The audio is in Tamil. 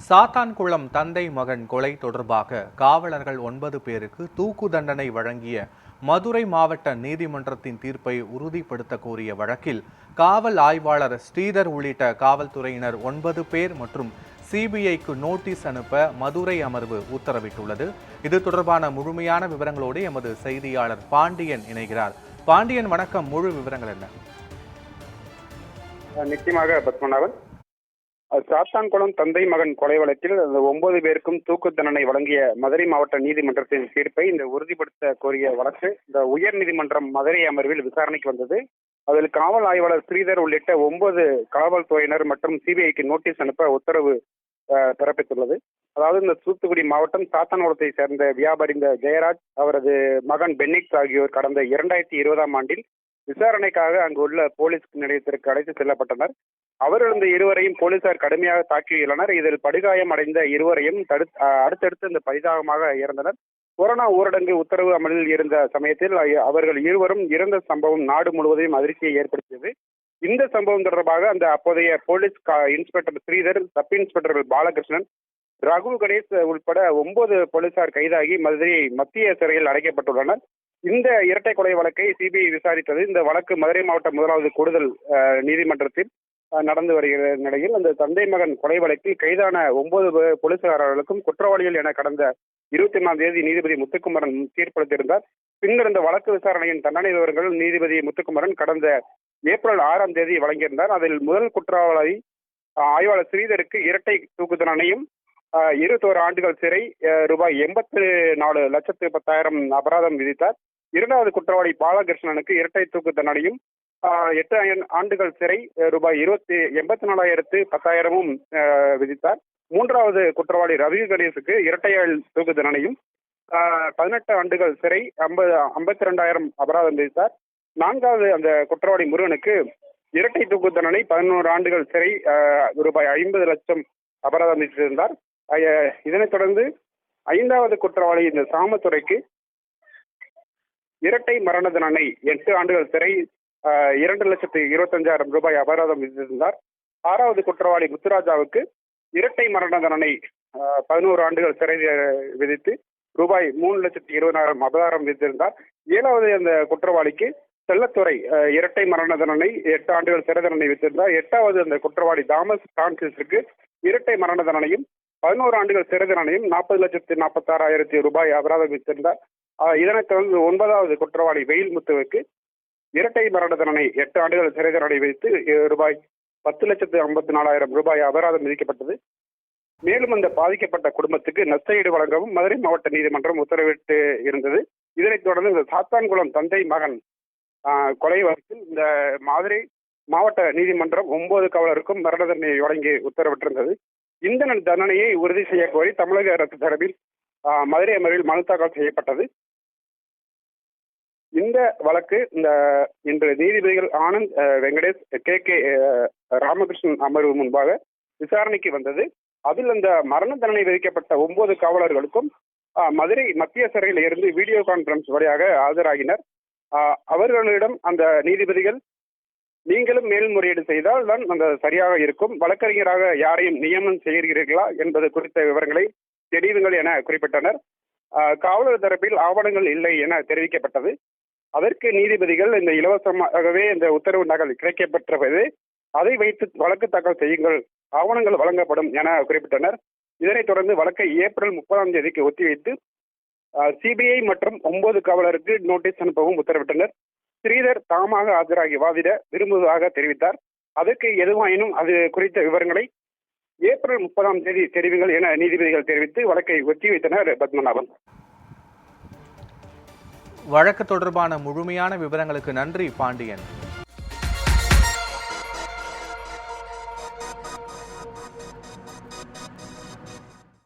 சாத்தான்குளம் தந்தை மகன் கொலை தொடர்பாக காவலர்கள் 9 பேருக்கு தூக்கு தண்டனை வழங்கிய மதுரை மாவட்ட நீதிமன்றத்தின் தீர்ப்பை உறுதிப்படுத்த கோரிய வழக்கில் காவல் ஆய்வாளர் ஸ்ரீதர் உள்ளிட்ட காவல்துறையினர் 9 பேர் மற்றும் சிபிஐக்கு நோட்டீஸ் அனுப்ப மதுரை அமர்வு உத்தரவிட்டுள்ளது. இது தொடர்பான முழுமையான விவரங்களோடு எமது செய்தியாளர் பாண்டியன் இணைகிறார். பாண்டியன், வணக்கம். முழு விவரங்கள் என்ன? நிச்சயமாக பத்மநாபன், சாத்தான்குளம் தந்தை மகன் கொலை வழக்கில் 9 பேருக்கும் தூக்கு தண்டனை வழங்கிய மதுரை மாவட்ட நீதிமன்றத்தின் தீர்ப்பை உறுதிப்படுத்த கோரிய வழக்கு இந்த உயர் நீதிமன்றம் மதுரை அமர்வில் விசாரணைக்கு வந்தது. அதில் காவல் ஆய்வாளர் ஸ்ரீதர் உள்ளிட்ட 9 காவல்துறையினர் மற்றும் சிபிஐக்கு நோட்டீஸ் அனுப்ப உத்தரவு பிறப்பித்துள்ளது. அதாவது இந்த தூத்துக்குடி மாவட்டம் சாத்தான்குளத்தை சேர்ந்த வியாபாரி இந்த ஜெயராஜ், அவரது மகன் பென்னிக்ஸ் ஆகியோர் கடந்த 2020ஆம் ஆண்டில் விசாரணைக்காக அங்குள்ள போலீஸ் நிலையத்திற்கு அழைத்து செல்லப்பட்டனர். அவர்கள் இந்த இருவரையும் போலீசார் கடுமையாக தாக்கியுள்ளனர். இதில் படுகாயம் அடைந்த இருவரையும் அடுத்தடுத்து இந்த பரிதாபமாக இறந்தனர். கொரோனா ஊரடங்கு உத்தரவு அமலில் இருந்த சமயத்தில் அவர்கள் இருவரும் இறந்த சம்பவம் நாடு முழுவதையும் அதிர்ச்சியை ஏற்படுத்தியது. இந்த சம்பவம் தொடர்பாக அந்த அப்போதைய police inspector Sridhar, sub inspector Balakrishnan, Raghu Ganesh உட்பட 9 போலீசார் கைதாகி மதுரை மத்திய சிறையில் அடைக்கப்பட்டுள்ளனர். இந்த இரட்டை கொலை வழக்கை சிபிஐ விசாரித்தது. இந்த வழக்கு மதுரை மாவட்ட முதலாவது கூடுதல் நீதிமன்றத்தில் நடந்து வருகிற நிலையில் அந்த தந்தை மகன் கொலை வழக்கில் கைதான 9 போலீசாரர்களுக்கும் குற்றவாளிகள் என கடந்த 21ஆம் தேதி நீதிபதி முத்துக்குமரன் தீர்ப்பளித்திருந்தார். பின்னர் இந்த வழக்கு விசாரணையின் தண்டனை விவரங்கள் நீதிபதி முத்துக்குமரன் கடந்த ஏப்ரல் 6ஆம் தேதி வழங்கியிருந்தார். அதில் முதல் குற்றவாளி ஆய்வாளர் ஸ்ரீதருக்கு இரட்டை தூக்கு தண்டனையும் 21 ஆண்டுகள் சிறை, ரூபாய் 84,10,10,000 அபராதம் விதித்தார். இரண்டாவது குற்றவாளி பாலகிருஷ்ணனுக்கு இரட்டை தூக்கு தண்டனையும் 8 ஆண்டுகள் சிறை, ரூபாய் 84,10,10,000 விதித்தார். மூன்றாவது குற்றவாளி ரவி கணேசுக்கு இரட்டை தூக்கு தண்டனையும் 18 ஆண்டுகள் சிறை, 52,000 அபராதம் விதித்தார். நான்காவது அந்த குற்றவாளி முருகனுக்கு இரட்டை தூக்கு தண்டனை 11 ஆண்டுகள் சிறை, ரூபாய் 50 லட்சம் அபராதம் விதித்திருந்தார். இதனைத் தொடர்ந்து 5வது குற்றவாளி இந்த சாமத்துறைக்கு இரட்டை மரண தண்டனை 8 ஆண்டுகள் சிறை, 2,25,000 ரூபாய் அபராதம் விதித்திருந்தார். 6வது குற்றவாளி முத்துராஜாவுக்கு இரட்டை மரண தண்டனை 11 ஆண்டுகள் சிறை விதித்து ரூபாய் 3,20,000 அபராதம் விதித்திருந்தார். 7வது அந்த குற்றவாளிக்கு செல்லத்துறை இரட்டை மரண தண்டனை 8 ஆண்டுகள் சிறை தண்டனை விதித்திருந்தார். 8வது அந்த குற்றவாளி தாமஸ் பிரான்சிஸுக்கு இரட்டை மரண தண்டனையும் 11 ஆண்டுகள் சிறை தண்டனையும் 40,46,000 ரூபாய் அபராதம் விதித்திருந்தார். இதனைத் தொடர்ந்து 9வது குற்றவாளி வெயில் முத்துவுக்கு இரட்டை மரண தண்டனை 8 ஆண்டுகள் சிறை தண்டனை விதித்து ரூபாய் 10,54,000 ரூபாய் அபராதம் விதிக்கப்பட்டது. மேலும் அந்த பாதிக்கப்பட்ட குடும்பத்துக்கு நஷ்டஈடு வழங்கவும் மதுரை மாவட்ட நீதிமன்றம் உத்தரவிட்டு இருந்தது. இதனைத் தொடர்ந்து இந்த சாத்தான்குளம் தந்தை மகன் கொலை வழக்கில் இந்த மதுரை மாவட்ட நீதிமன்றம் 9 காவலருக்கும் மரண தண்டனை வழங்கி உத்தரவிட்டிருந்தது. இந்த தண்டனையை உறுதி செய்ய கோரி தமிழக அரசு தரப்பில் மதுரை அமர்வில் மனு தாக்கல் செய்யப்பட்டது. இந்த வழக்கு இன்று நீதிபதிகள் ஆனந்த் வெங்கடேஷ், கே ராமகிருஷ்ணன் அமர்வு முன்பாக விசாரணைக்கு வந்தது. அதில் அந்த மரண தண்டனை விதிக்கப்பட்ட 9 காவலர்களுக்கும் மதுரை மத்திய சிறையில் இருந்து வீடியோ கான்பரன்ஸ் வழியாக ஆஜராகினர். அவர்களிடம் அந்த நீதிபதிகள், நீங்களும் மேல்முறையீடு செய்தால் தான் அந்த சரியாக இருக்கும், வழக்கறிஞராக யாரையும் நியமனம் செய்கிறீர்களா என்பது குறித்த விவரங்களை தெரிவிங்கள் என குறிப்பிட்டனர். காவலர் தரப்பில் ஆவணங்கள் இல்லை என தெரிவிக்கப்பட்டது. அதற்கு நீதிபதிகள் இந்த இலவசமாகவே இந்த உத்தரவு நகல் கிடைக்கப்பெற்றது, அதை வைத்து வழக்கு தாக்கல் செய்யுங்கள், ஆவணங்கள் வழங்கப்படும் என குறிப்பிட்டனர். இதனைத் தொடர்ந்து வழக்கை ஏப்ரல் 30ஆம் தேதிக்கு ஒத்திவைத்து சிபிஐ மற்றும் 9 காவலருக்கு நோட்டீஸ் அனுப்பவும் உத்தரவிட்டனர். ஸ்ரீதர் தாமாக ஆஜராகி வாதிட விரும்புவதாக தெரிவித்தார். அதற்கு எதுவாயினும் அது குறித்த விவரங்களை ஏப்ரல் 30ஆம் தேதி தெரிவிங்கள் என நீதிபதிகள் தெரிவித்து வழக்கை ஒத்திவைத்தனர். பத்மநாபன், வழக்கு தொடர்பான முழுமையான விவரங்களுக்கு நன்றி பாண்டியன்.